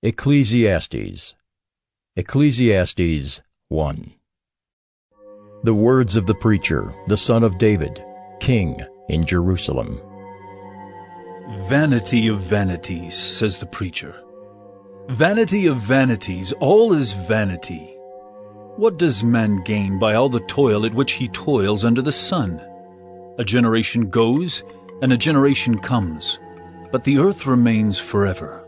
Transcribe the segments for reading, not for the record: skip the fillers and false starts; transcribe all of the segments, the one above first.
Ecclesiastes. Ecclesiastes 1. The words of the preacher, the son of David, king in Jerusalem. Vanity of vanities, says the preacher. Vanity of vanities, all is vanity. What does man gain by all the toil at which he toils under the sun? A generation goes, and a generation comes, but the earth remains forever.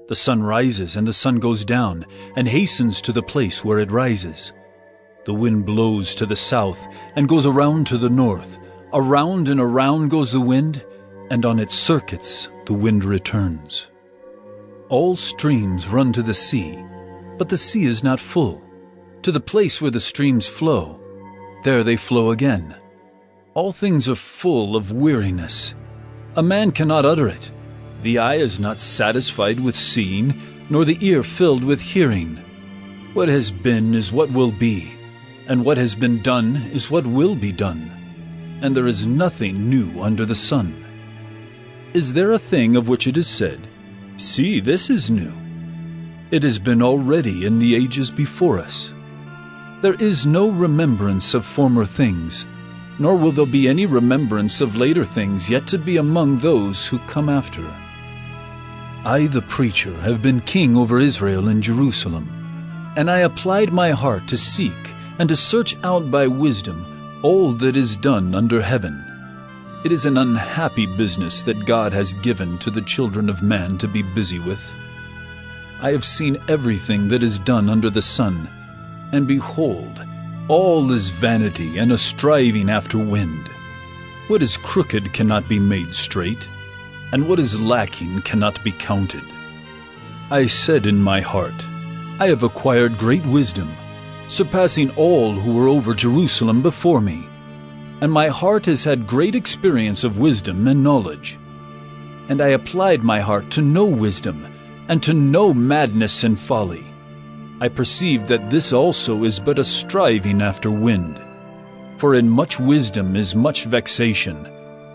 The sun rises and the sun goes down, and hastens to the place where it rises. The wind blows to the south, and goes around to the north. Around and around goes the wind, and on its circuits the wind returns. All streams run to the sea, but the sea is not full. To the place where the streams flow, there they flow again. All things are full of weariness. A man cannot utter it. The eye is not satisfied with seeing, nor the ear filled with hearing. What has been is what will be, and what has been done is what will be done. And there is nothing new under the sun. Is there a thing of which it is said, "See, this is new"? It has been already in the ages before us. There is no remembrance of former things, nor will there be any remembrance of later things yet to be among those who come after. I, the preacher, have been king over Israel in Jerusalem, and I applied my heart to seek and to search out by wisdom all that is done under heaven. It is an unhappy business that God has given to the children of man to be busy with. I have seen everything that is done under the sun, and behold, all is vanity and a striving after wind. What is crooked cannot be made straight, and what is lacking cannot be counted. I said in my heart, I have acquired great wisdom, surpassing all who were over Jerusalem before me. And my heart has had great experience of wisdom and knowledge. And I applied my heart to know wisdom, and to know madness and folly. I perceived that this also is but a striving after wind. For in much wisdom is much vexation,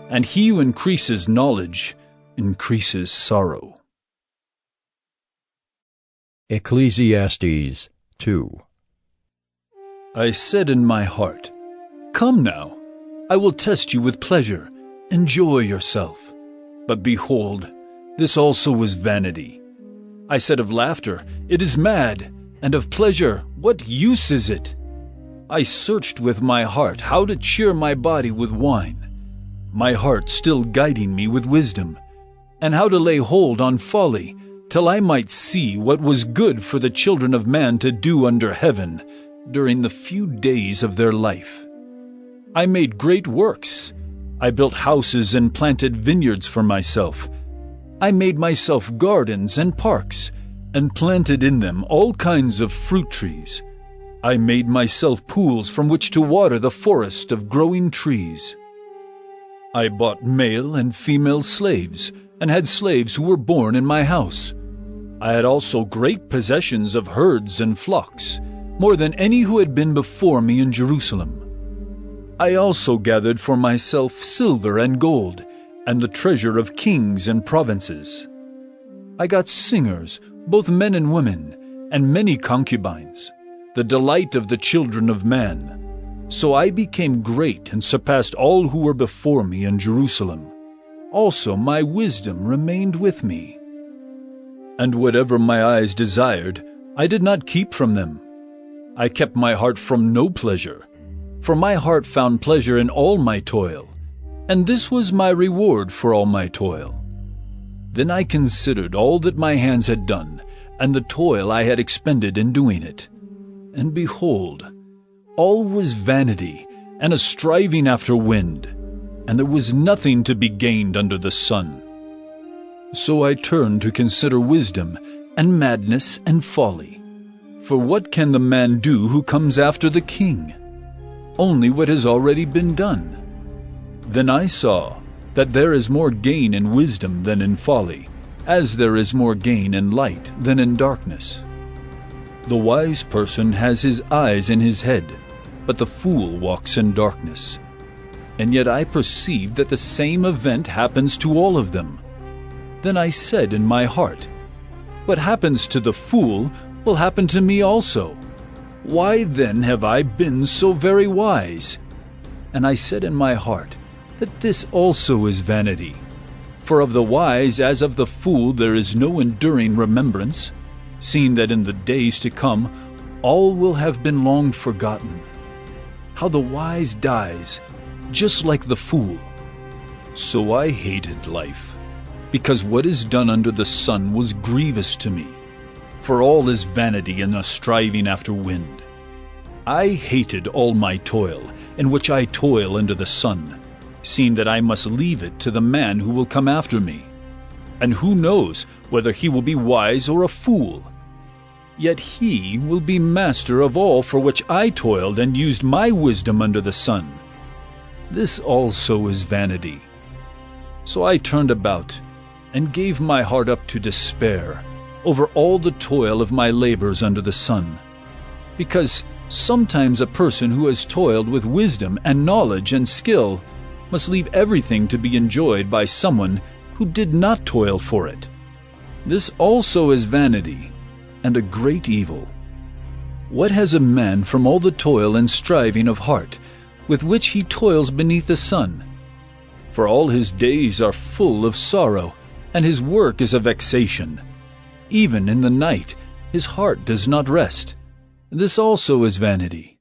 and he who increases knowledge increases sorrow. Ecclesiastes 2. I said in my heart, Come now, I will test you with pleasure. Enjoy yourself. But behold, this also was vanity. I said of laughter, It is mad, and of pleasure, what use is it? I searched with my heart how to cheer my body with wine, my heart still guiding me with wisdom, and how to lay hold on folly, till I might see what was good for the children of man to do under heaven during the few days of their life. I made great works. I built houses and planted vineyards for myself. I made myself gardens and parks, and planted in them all kinds of fruit trees. I made myself pools from which to water the forest of growing trees. I bought male and female slaves, and had slaves who were born in my house. I had also great possessions of herds and flocks, more than any who had been before me in Jerusalem. I also gathered for myself silver and gold, and the treasure of kings and provinces. I got singers, both men and women, and many concubines, the delight of the children of man. So I became great and surpassed all who were before me in Jerusalem. Also my wisdom remained with me. And whatever my eyes desired, I did not keep from them. I kept my heart from no pleasure, for my heart found pleasure in all my toil, and this was my reward for all my toil. Then I considered all that my hands had done, and the toil I had expended in doing it. And behold, all was vanity, and a striving after wind, and there was nothing to be gained under the sun. So I turned to consider wisdom, and madness, and folly. For what can the man do who comes after the king? Only what has already been done. Then I saw that there is more gain in wisdom than in folly, as there is more gain in light than in darkness. The wise person has his eyes in his head, but the fool walks in darkness. And yet I perceive that the same event happens to all of them. Then I said in my heart, What happens to the fool will happen to me also. Why then have I been so very wise? And I said in my heart that this also is vanity. For of the wise as of the fool there is no enduring remembrance, seeing that in the days to come all will have been long forgotten. How the wise dies, just like the fool. So I hated life, because what is done under the sun was grievous to me. For all is vanity and a striving after wind. I hated all my toil, in which I toil under the sun, seeing that I must leave it to the man who will come after me. And who knows whether he will be wise or a fool? Yet he will be master of all for which I toiled and used my wisdom under the sun. This also is vanity. So I turned about and gave my heart up to despair over all the toil of my labors under the sun. Because sometimes a person who has toiled with wisdom and knowledge and skill must leave everything to be enjoyed by someone who did not toil for it. This also is vanity, and a great evil. What has a man from all the toil and striving of heart with which he toils beneath the sun? For all his days are full of sorrow, and his work is a vexation. Even in the night his heart does not rest. This also is vanity.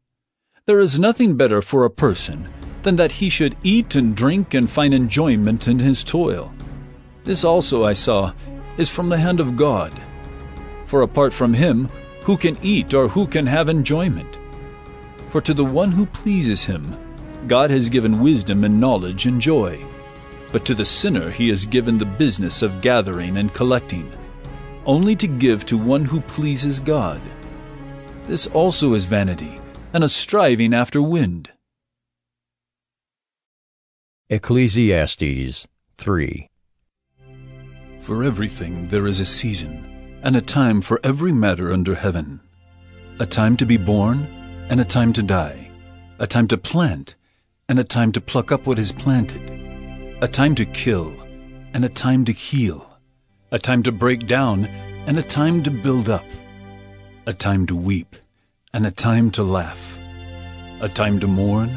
There is nothing better for a person than that he should eat and drink and find enjoyment in his toil. This also I saw is from the hand of God. For apart from him, who can eat or who can have enjoyment? For to the one who pleases him, God has given wisdom and knowledge and joy. But to the sinner he has given the business of gathering and collecting, only to give to one who pleases God. This also is vanity, and a striving after wind. Ecclesiastes 3. For everything there is a season, and a time for every matter under heaven. A time to be born, and a time to die. A time to plant, and a time to pluck up what is planted. A time to kill, and a time to heal. A time to break down, and a time to build up. A time to weep, and a time to laugh. A time to mourn,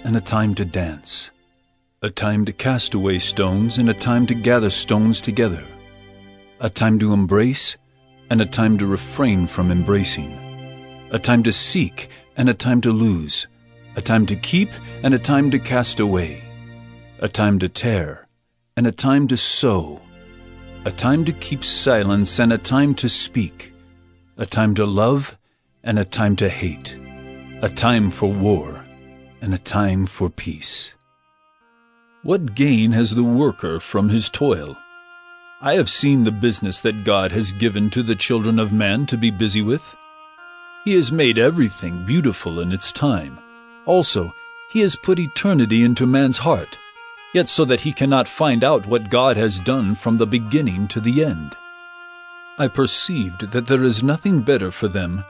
and a time to dance. A time to cast away stones, and a time to gather stones together. A time to embrace, and a time to refrain from embracing. A time to seek, and a time to lose. A time to keep, and a time to cast away. A time to tear, and a time to sow. A time to keep silence, and a time to speak. A time to love, and a time to hate. A time for war, and a time for peace. What gain has the worker from his toil? I have seen the business that God has given to the children of man to be busy with. He has made everything beautiful in its time. Also, he has put eternity into man's heart, yet so that he cannot find out what God has done from the beginning to the end. I perceived that there is nothing better for them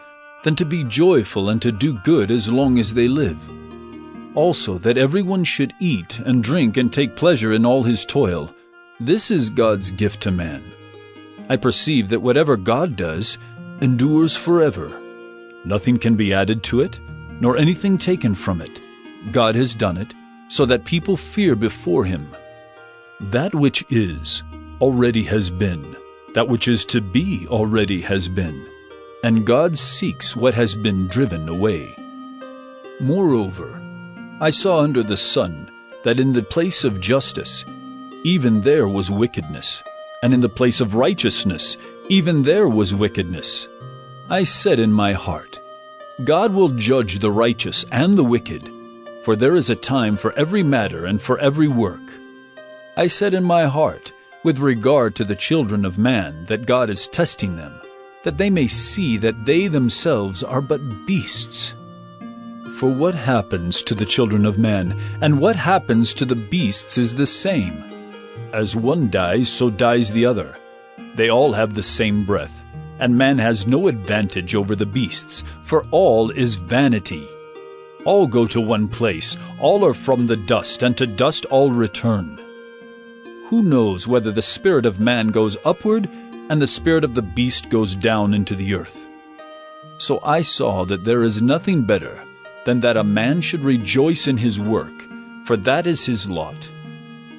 than to be joyful and to do good as long as they live. Also, that everyone should eat and drink and take pleasure in all his toil. This is God's gift to man. I perceive that whatever God does endures forever. Nothing can be added to it, nor anything taken from it. God has done it, so that people fear before him. That which is already has been. That which is to be already has been. And God seeks what has been driven away. Moreover, I saw under the sun that in the place of justice, even there was wickedness, and in the place of righteousness, even there was wickedness. I said in my heart, God will judge the righteous and the wicked, for there is a time for every matter and for every work. I said in my heart, with regard to the children of man, that God is testing them, that they may see that they themselves are but beasts. For what happens to the children of man, and what happens to the beasts is the same. As one dies, so dies the other. They all have the same breath, and man has no advantage over the beasts, for all is vanity. All go to one place, all are from the dust, and to dust all return. Who knows whether the spirit of man goes upward and the spirit of the beast goes down into the earth. So I saw that there is nothing better than that a man should rejoice in his work, for that is his lot.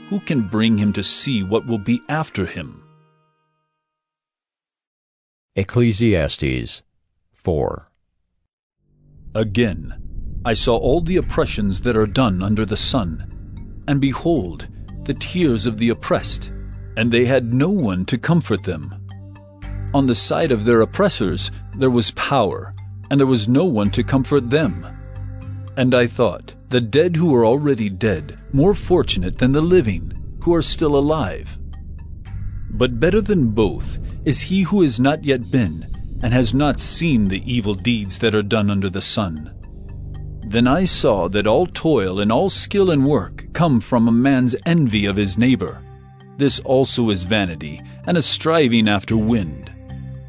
Who can bring him to see what will be after him? Ecclesiastes 4. Again, I saw all the oppressions that are done under the sun, and behold, the tears of the oppressed, and they had no one to comfort them. On the side of their oppressors there was power, and there was no one to comfort them. And I thought, the dead who are already dead, more fortunate than the living, who are still alive. But better than both is he who has not yet been, and has not seen the evil deeds that are done under the sun. Then I saw that all toil and all skill and work come from a man's envy of his neighbor. This also is vanity, and a striving after wind.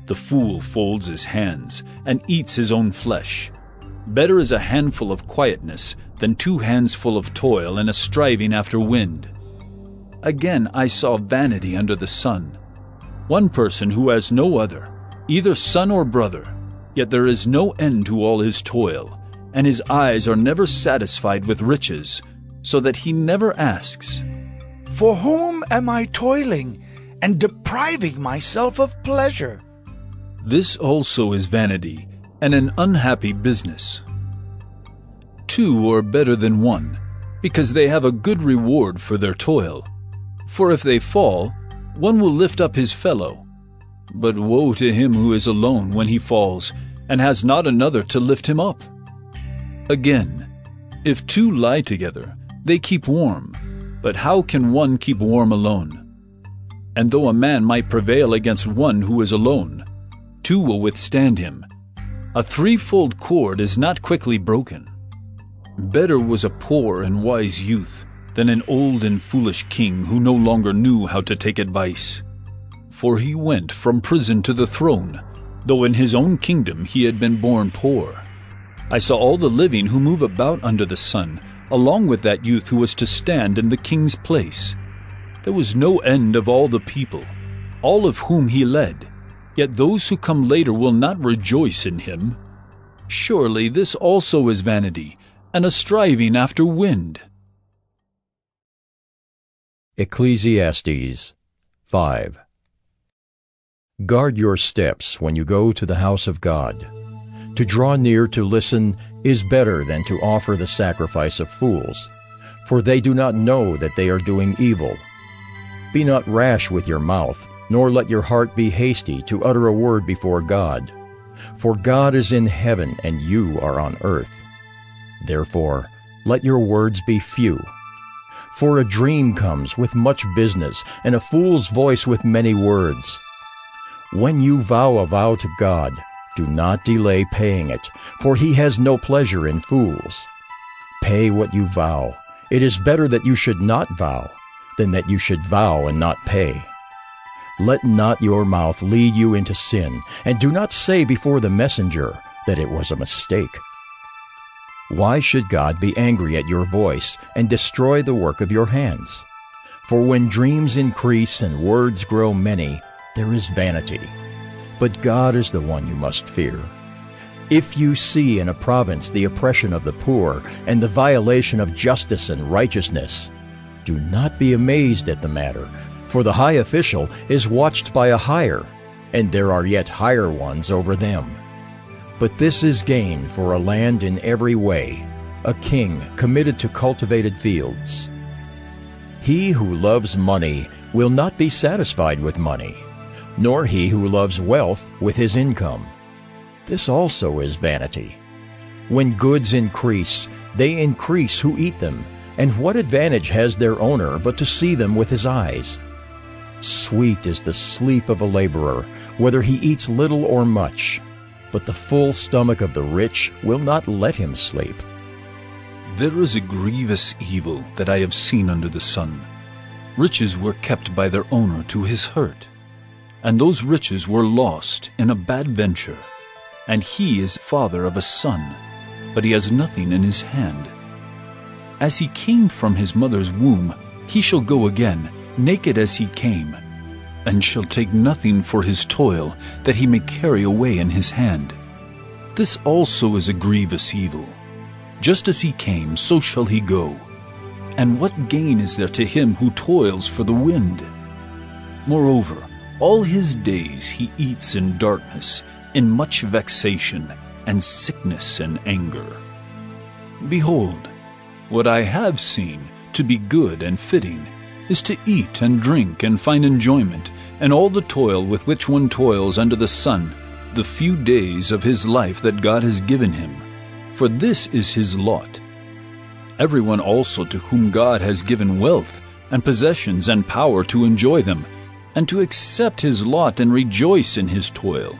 The fool folds his hands, and eats his own flesh. Better is a handful of quietness than 2 hands full of toil and a striving after wind. Again I saw vanity under the sun. One person who has no other, either son or brother, yet there is no end to all his toil, and his eyes are never satisfied with riches, so that he never asks, "For whom am I toiling and depriving myself of pleasure?" This also is vanity, and an unhappy business. 2 are better than 1, because they have a good reward for their toil. For if they fall, one will lift up his fellow. But woe to him who is alone when he falls, and has not another to lift him up. Again, if 2 lie together, they keep warm, but how can one keep warm alone? And though a man might prevail against one who is alone, 2 will withstand him. A 3-fold cord is not quickly broken. Better was a poor and wise youth than an old and foolish king who no longer knew how to take advice. For he went from prison to the throne, though in his own kingdom he had been born poor. I saw all the living who move about under the sun, along with that youth who was to stand in the king's place. There was no end of all the people, all of whom he led. Yet those who come later will not rejoice in him. Surely this also is vanity, and a striving after wind. Ecclesiastes 5. Guard your steps when you go to the house of God. To draw near to listen is better than to offer the sacrifice of fools, for they do not know that they are doing evil. Be not rash with your mouth, nor let your heart be hasty to utter a word before God. For God is in heaven, and you are on earth. Therefore, let your words be few. For a dream comes with much business, and a fool's voice with many words. When you vow a vow to God, do not delay paying it, for he has no pleasure in fools. Pay what you vow. It is better that you should not vow, than that you should vow and not pay. Let not your mouth lead you into sin, and do not say before the messenger that it was a mistake. Why should God be angry at your voice and destroy the work of your hands? For when dreams increase and words grow many, there is vanity. But God is the one you must fear. If you see in a province the oppression of the poor and the violation of justice and righteousness, do not be amazed at the matter, for the high official is watched by a higher, and there are yet higher ones over them. But this is gain for a land in every way, a king committed to cultivated fields. He who loves money will not be satisfied with money, nor he who loves wealth with his income. This also is vanity. When goods increase, they increase who eat them, and what advantage has their owner but to see them with his eyes? Sweet is the sleep of a laborer, whether he eats little or much, but the full stomach of the rich will not let him sleep. There is a grievous evil that I have seen under the sun. Riches were kept by their owner to his hurt, and those riches were lost in a bad venture. And he is father of a son, but he has nothing in his hand. As he came from his mother's womb, he shall go again, naked as he came, and shall take nothing for his toil that he may carry away in his hand. This also is a grievous evil. Just as he came, so shall he go. And what gain is there to him who toils for the wind? Moreover, all his days he eats in darkness, in much vexation, and sickness and anger. Behold, what I have seen to be good and fitting is to eat and drink and find enjoyment, and all the toil with which one toils under the sun, the few days of his life that God has given him. For this is his lot. Everyone also to whom God has given wealth and possessions and power to enjoy them, and to accept his lot and rejoice in his toil.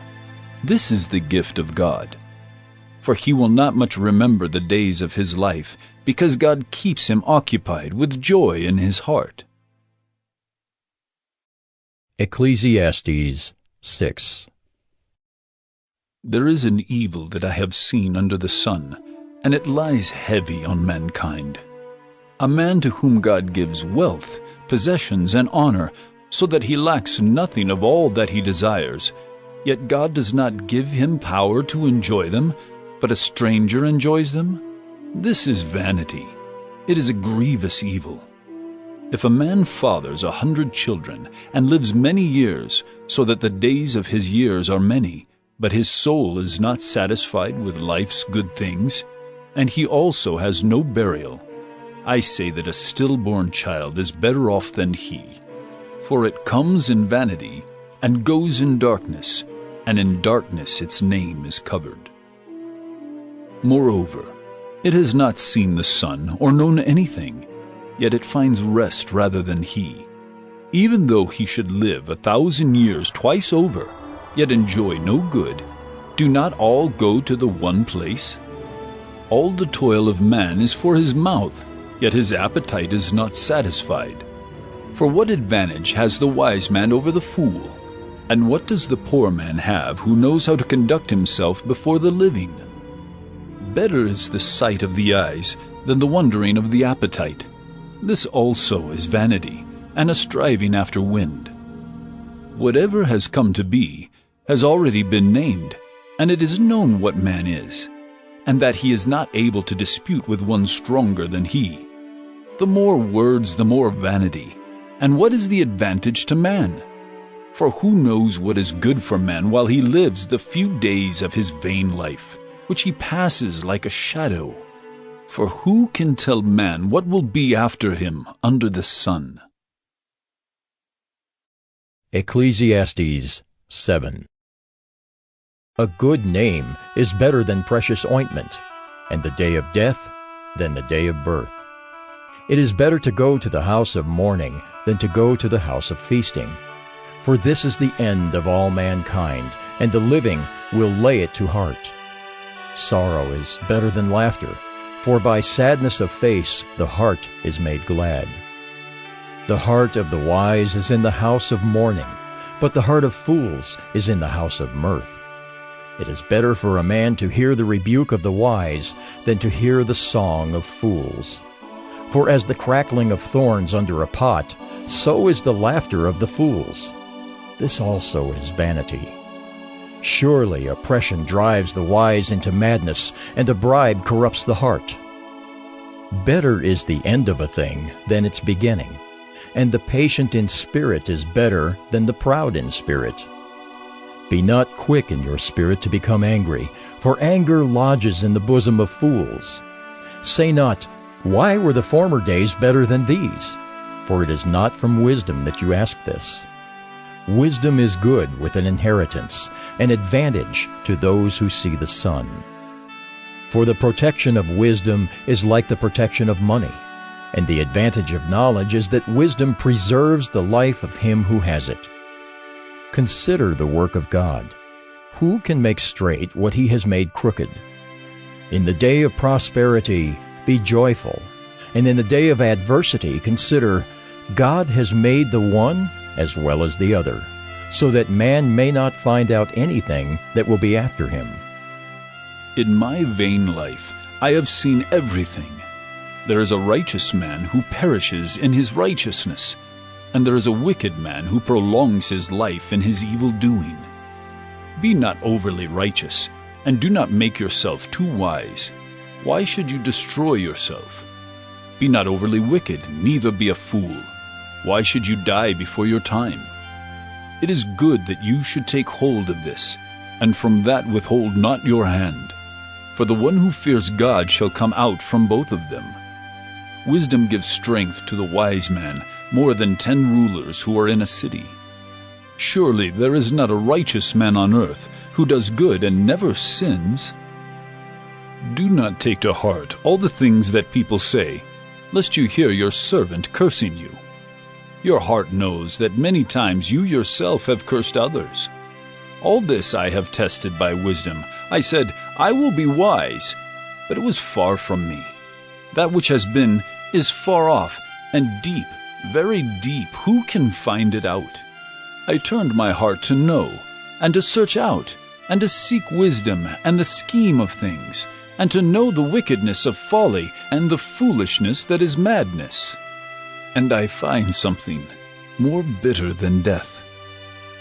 This is the gift of God. For he will not much remember the days of his life, because God keeps him occupied with joy in his heart. Ecclesiastes 6. There is an evil that I have seen under the sun, and it lies heavy on mankind. A man to whom God gives wealth, possessions, and honor, so that he lacks nothing of all that he desires, yet God does not give him power to enjoy them, but a stranger enjoys them? This is vanity. It is a grievous evil. If a man fathers 100 children, and lives many years, so that the days of his years are many, but his soul is not satisfied with life's good things, and he also has no burial, I say that a stillborn child is better off than he. For it comes in vanity, and goes in darkness, and in darkness its name is covered. Moreover, it has not seen the sun or known anything, yet it finds rest rather than he. Even though he should live 1,000 years twice over, yet enjoy no good, do not all go to the one place? All the toil of man is for his mouth, yet his appetite is not satisfied. For what advantage has the wise man over the fool? And what does the poor man have who knows how to conduct himself before the living? Better is the sight of the eyes than the wondering of the appetite. This also is vanity, and a striving after wind. Whatever has come to be has already been named, and it is known what man is, and that he is not able to dispute with one stronger than he. The more words, the more vanity. And what is the advantage to man? For who knows what is good for man while he lives the few days of his vain life, which he passes like a shadow? For who can tell man what will be after him under the sun? Ecclesiastes 7. A good name is better than precious ointment, and the day of death than the day of birth. It is better to go to the house of mourning than to go to the house of feasting. For this is the end of all mankind, and the living will lay it to heart. Sorrow is better than laughter, for by sadness of face the heart is made glad. The heart of the wise is in the house of mourning, but the heart of fools is in the house of mirth. It is better for a man to hear the rebuke of the wise than to hear the song of fools. For as the crackling of thorns under a pot, so is the laughter of the fools. This also is vanity. Surely oppression drives the wise into madness, and a bribe corrupts the heart. Better is the end of a thing than its beginning, and the patient in spirit is better than the proud in spirit. Be not quick in your spirit to become angry, for anger lodges in the bosom of fools. Say not, why were the former days better than these? For it is not from wisdom that you ask this. Wisdom is good with an inheritance, an advantage to those who see the sun. For the protection of wisdom is like the protection of money, and the advantage of knowledge is that wisdom preserves the life of him who has it. Consider the work of God. Who can make straight what he has made crooked? In the day of prosperity, be joyful, and in the day of adversity consider, God has made the one as well as the other, so that man may not find out anything that will be after him. In my vain life I have seen everything. There is a righteous man who perishes in his righteousness, and there is a wicked man who prolongs his life in his evil doing. Be not overly righteous, and do not make yourself too wise. Why should you destroy yourself? Be not overly wicked, neither be a fool. Why should you die before your time? It is good that you should take hold of this, and from that withhold not your hand. For the one who fears God shall come out from both of them. Wisdom gives strength to the wise man, more than 10 rulers who are in a city. Surely there is not a righteous man on earth who does good and never sins. Do not take to heart all the things that people say, lest you hear your servant cursing you. Your heart knows that many times you yourself have cursed others. All this I have tested by wisdom. I said, I will be wise, but it was far from me. That which has been is far off, and deep, very deep. Who can find it out? I turned my heart to know, and to search out, and to seek wisdom and the scheme of things, and to know the wickedness of folly and the foolishness that is madness. And I find something more bitter than death.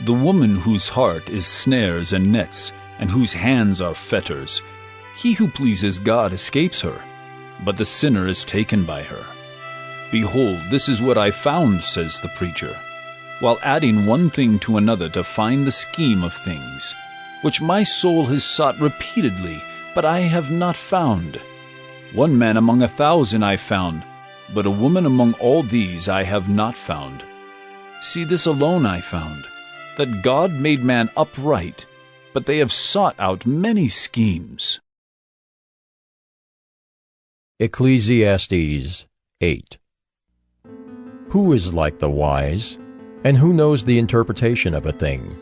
The woman whose heart is snares and nets, and whose hands are fetters. He who pleases God escapes her, but the sinner is taken by her. Behold, this is what I found, says the preacher, while adding one thing to another to find the scheme of things, which my soul has sought repeatedly, but I have not found. One man among 1,000 I found, but a woman among all these I have not found. See, this alone I found, that God made man upright, but they have sought out many schemes. Ecclesiastes 8. Who is like the wise, and who knows the interpretation of a thing?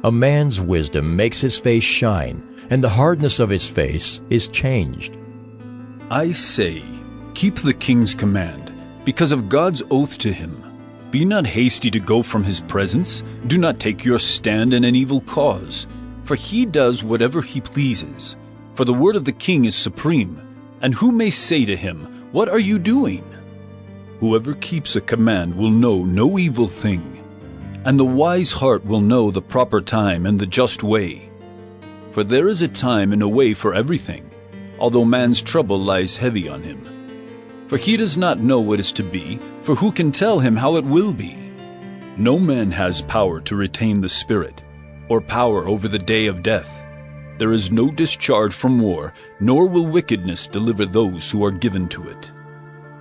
A man's wisdom makes his face shine, and the hardness of his face is changed. I say, keep the king's command, because of God's oath to him. Be not hasty to go from his presence. Do not take your stand in an evil cause, for he does whatever he pleases. For the word of the king is supreme, and who may say to him, what are you doing? Whoever keeps a command will know no evil thing, and the wise heart will know the proper time and the just way. For there is a time and a way for everything, although man's trouble lies heavy on him. For he does not know what is to be, for who can tell him how it will be? No man has power to retain the spirit, or power over the day of death. There is no discharge from war, nor will wickedness deliver those who are given to it.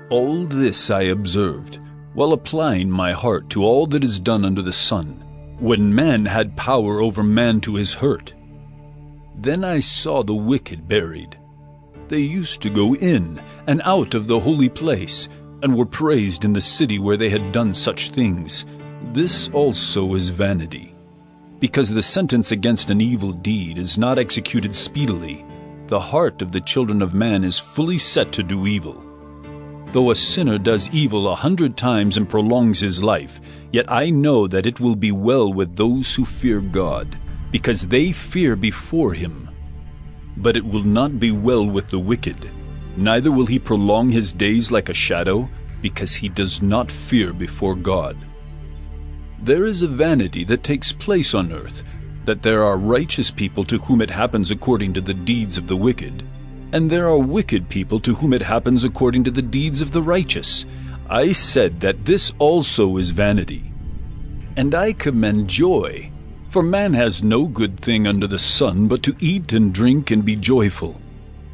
All this I observed, while applying my heart to all that is done under the sun, when man had power over man to his hurt. Then I saw the wicked buried. They used to go in and out of the holy place, and were praised in the city where they had done such things. This also is vanity. Because the sentence against an evil deed is not executed speedily, the heart of the children of man is fully set to do evil. Though a sinner does evil 100 times and prolongs his life, yet I know that it will be well with those who fear God, because they fear before him. But it will not be well with the wicked, neither will he prolong his days like a shadow, because he does not fear before God. There is a vanity that takes place on earth, that there are righteous people to whom it happens according to the deeds of the wicked, and there are wicked people to whom it happens according to the deeds of the righteous. I said that this also is vanity. And I commend joy, for man has no good thing under the sun but to eat and drink and be joyful.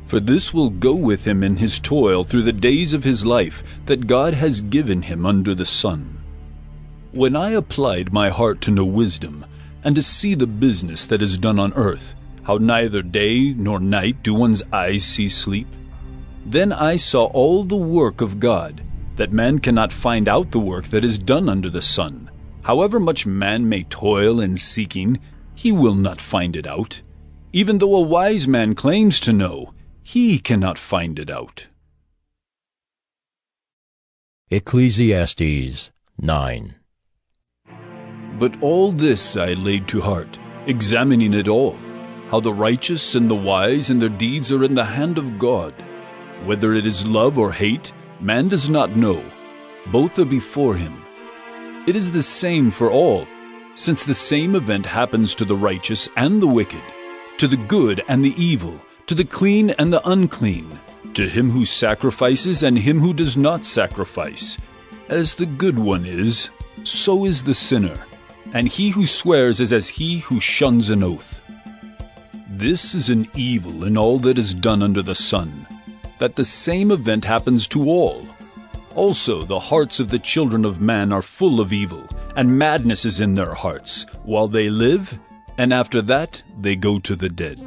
For this will go with him in his toil through the days of his life that God has given him under the sun. When I applied my heart to know wisdom, and to see the business that is done on earth, how neither day nor night do one's eyes see sleep, then I saw all the work of God, that man cannot find out the work that is done under the sun. However much man may toil in seeking, he will not find it out. Even though a wise man claims to know, he cannot find it out. Ecclesiastes 9. But all this I laid to heart, examining it all, how the righteous and the wise and their deeds are in the hand of God. Whether it is love or hate, man does not know. Both are before him. It is the same for all, since the same event happens to the righteous and the wicked, to the good and the evil, to the clean and the unclean, to him who sacrifices and him who does not sacrifice. As the good one is, so is the sinner, and he who swears is as he who shuns an oath. This is an evil in all that is done under the sun, that the same event happens to all. Also the hearts of the children of man are full of evil, and madness is in their hearts, while they live, and after that they go to the dead.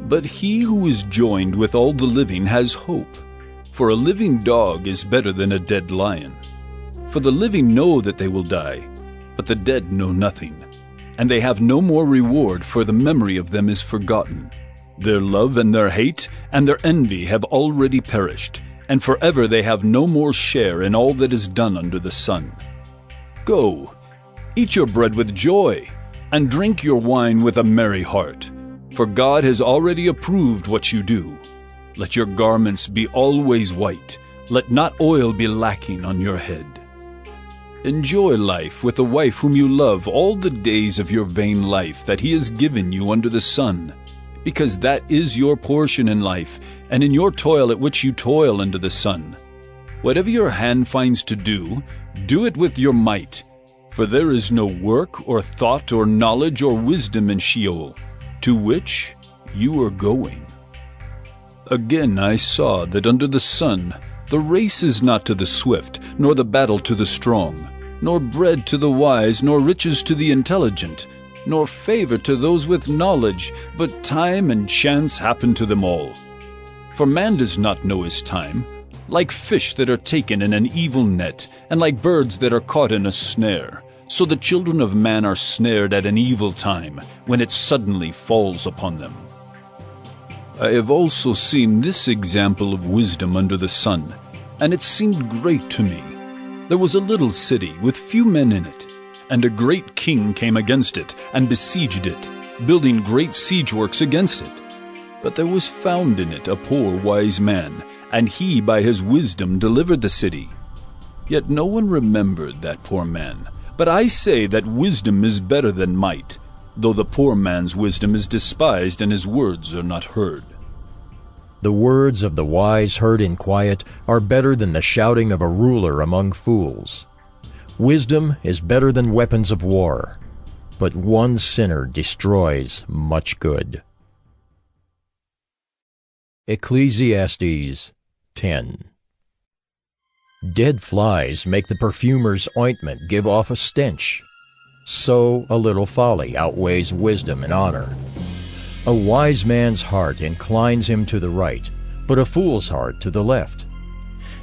But he who is joined with all the living has hope, for a living dog is better than a dead lion. For the living know that they will die, but the dead know nothing, and they have no more reward, for the memory of them is forgotten. Their love and their hate and their envy have already perished, and forever they have no more share in all that is done under the sun. Go, eat your bread with joy, and drink your wine with a merry heart, for God has already approved what you do. Let your garments be always white, let not oil be lacking on your head. Enjoy life with the wife whom you love all the days of your vain life that he has given you under the sun, because that is your portion in life, and in your toil at which you toil under the sun. Whatever your hand finds to do, do it with your might, for there is no work or thought or knowledge or wisdom in Sheol, to which you are going. Again I saw that under the sun the race is not to the swift, nor the battle to the strong, nor bread to the wise, nor riches to the intelligent, nor favor to those with knowledge, but time and chance happen to them all. For man does not know his time, like fish that are taken in an evil net, and like birds that are caught in a snare. So the children of man are snared at an evil time, when it suddenly falls upon them. I have also seen this example of wisdom under the sun, and it seemed great to me. There was a little city with few men in it, and a great king came against it and besieged it, building great siege works against it. But there was found in it a poor wise man, and he by his wisdom delivered the city. Yet no one remembered that poor man. But I say that wisdom is better than might, though the poor man's wisdom is despised and his words are not heard. The words of the wise heard in quiet are better than the shouting of a ruler among fools. Wisdom is better than weapons of war, but one sinner destroys much good. Ecclesiastes 10. Dead flies make the perfumer's ointment give off a stench. So a little folly outweighs wisdom and honor. A wise man's heart inclines him to the right, but a fool's heart to the left.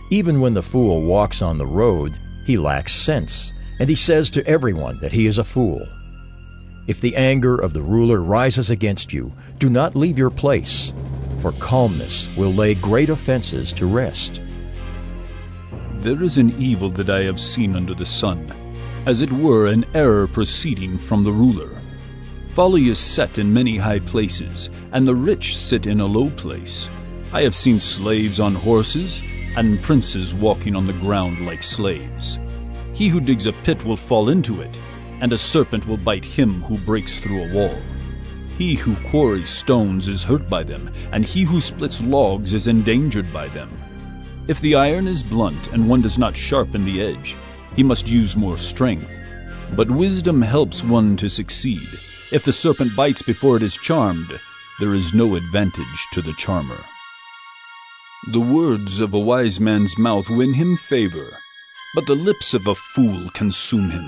Even when the fool walks on the road, he lacks sense, and he says to everyone that he is a fool. If the anger of the ruler rises against you, do not leave your place, for calmness will lay great offenses to rest. There is an evil that I have seen under the sun, as it were an error proceeding from the ruler. Folly is set in many high places, and the rich sit in a low place. I have seen slaves on horses, and princes walking on the ground like slaves. He who digs a pit will fall into it, and a serpent will bite him who breaks through a wall. He who quarries stones is hurt by them, and he who splits logs is endangered by them. If the iron is blunt and one does not sharpen the edge, he must use more strength. But wisdom helps one to succeed. If the serpent bites before it is charmed, there is no advantage to the charmer. The words of a wise man's mouth win him favor, but the lips of a fool consume him.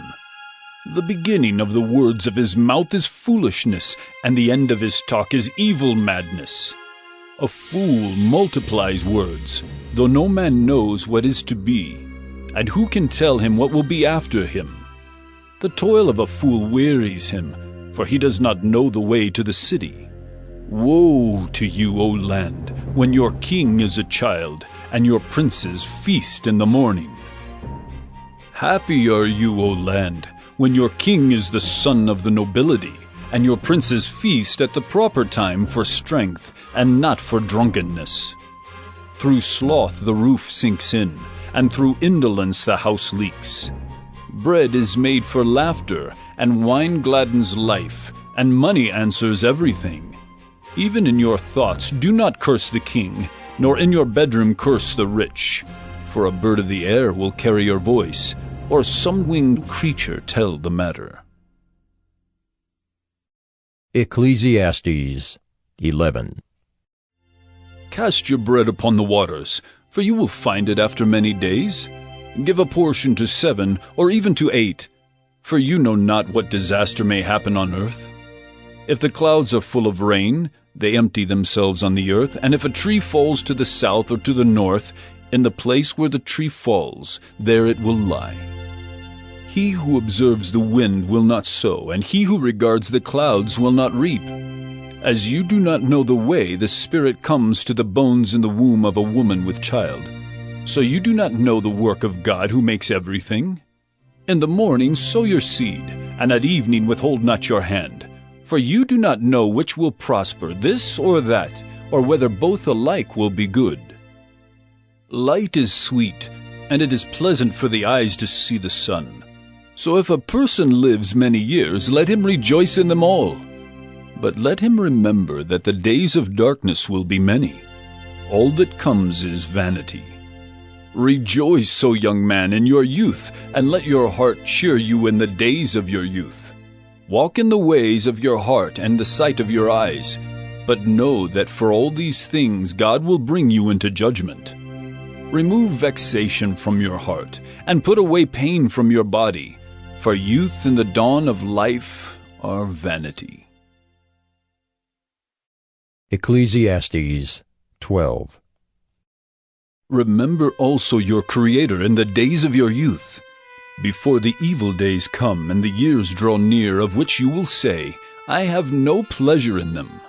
The beginning of the words of his mouth is foolishness, and the end of his talk is evil madness. A fool multiplies words, though no man knows what is to be, and who can tell him what will be after him? The toil of a fool wearies him, for he does not know the way to the city. Woe to you, O land, when your king is a child, and your princes feast in the morning. Happy are you, O land, when your king is the son of the nobility, and your princes feast at the proper time for strength, and not for drunkenness. Through sloth the roof sinks in, and through indolence the house leaks. Bread is made for laughter, and wine gladdens life, and money answers everything. Even in your thoughts do not curse the king, nor in your bedroom curse the rich. For a bird of the air will carry your voice, or some winged creature tell the matter. Ecclesiastes 11. Cast your bread upon the waters, for you will find it after many days. Give a portion to 7, or even to 8, for you know not what disaster may happen on earth. If the clouds are full of rain, they empty themselves on the earth, and if a tree falls to the south or to the north, in the place where the tree falls, there it will lie. He who observes the wind will not sow, and he who regards the clouds will not reap. As you do not know the way the Spirit comes to the bones in the womb of a woman with child, so you do not know the work of God who makes everything. In the morning sow your seed, and at evening withhold not your hand. For you do not know which will prosper, this or that, or whether both alike will be good. Light is sweet, and it is pleasant for the eyes to see the sun. So if a person lives many years, let him rejoice in them all. But let him remember that the days of darkness will be many. All that comes is vanity. Rejoice, O young man, in your youth, and let your heart cheer you in the days of your youth. Walk in the ways of your heart and the sight of your eyes, but know that for all these things God will bring you into judgment. Remove vexation from your heart, and put away pain from your body, for youth and the dawn of life are vanity. Ecclesiastes 12. Remember also your Creator in the days of your youth, before the evil days come and the years draw near, of which you will say, I have no pleasure in them.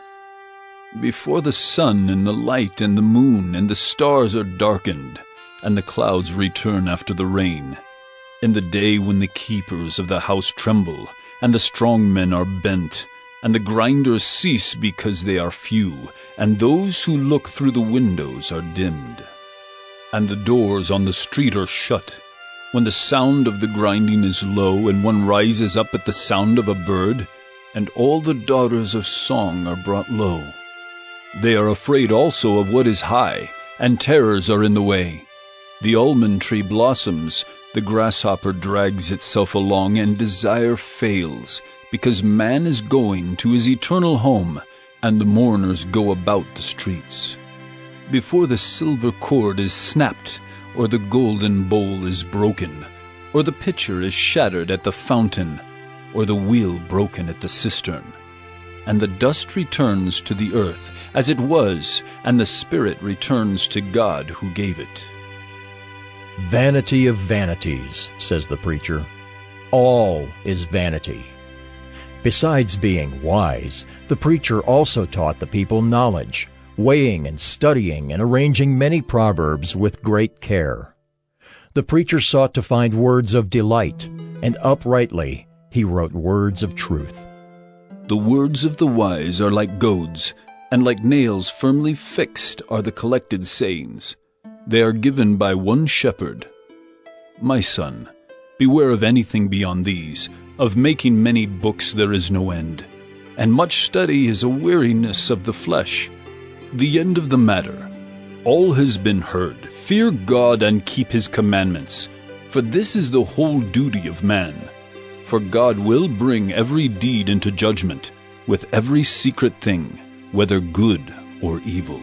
Before the sun and the light and the moon and the stars are darkened, and the clouds return after the rain, in the day when the keepers of the house tremble, and the strong men are bent, and the grinders cease because they are few, and those who look through the windows are dimmed, and the doors on the street are shut, when the sound of the grinding is low, and one rises up at the sound of a bird, and all the daughters of song are brought low. They are afraid also of what is high, and terrors are in the way. The almond tree blossoms, the grasshopper drags itself along, and desire fails, because man is going to his eternal home, and the mourners go about the streets. Before the silver cord is snapped, or the golden bowl is broken, or the pitcher is shattered at the fountain, or the wheel broken at the cistern. And the dust returns to the earth as it was, and the spirit returns to God who gave it. Vanity of vanities, says the preacher. All is vanity. Besides being wise, the preacher also taught the people knowledge, weighing and studying and arranging many proverbs with great care. The preacher sought to find words of delight, and uprightly he wrote words of truth. The words of the wise are like goads, and like nails firmly fixed are the collected sayings. They are given by one shepherd. My son, beware of anything beyond these. Of making many books there is no end, and much study is a weariness of the flesh. The end of the matter. All has been heard. Fear God and keep his commandments, for this is the whole duty of man. For God will bring every deed into judgment, with every secret thing, whether good or evil.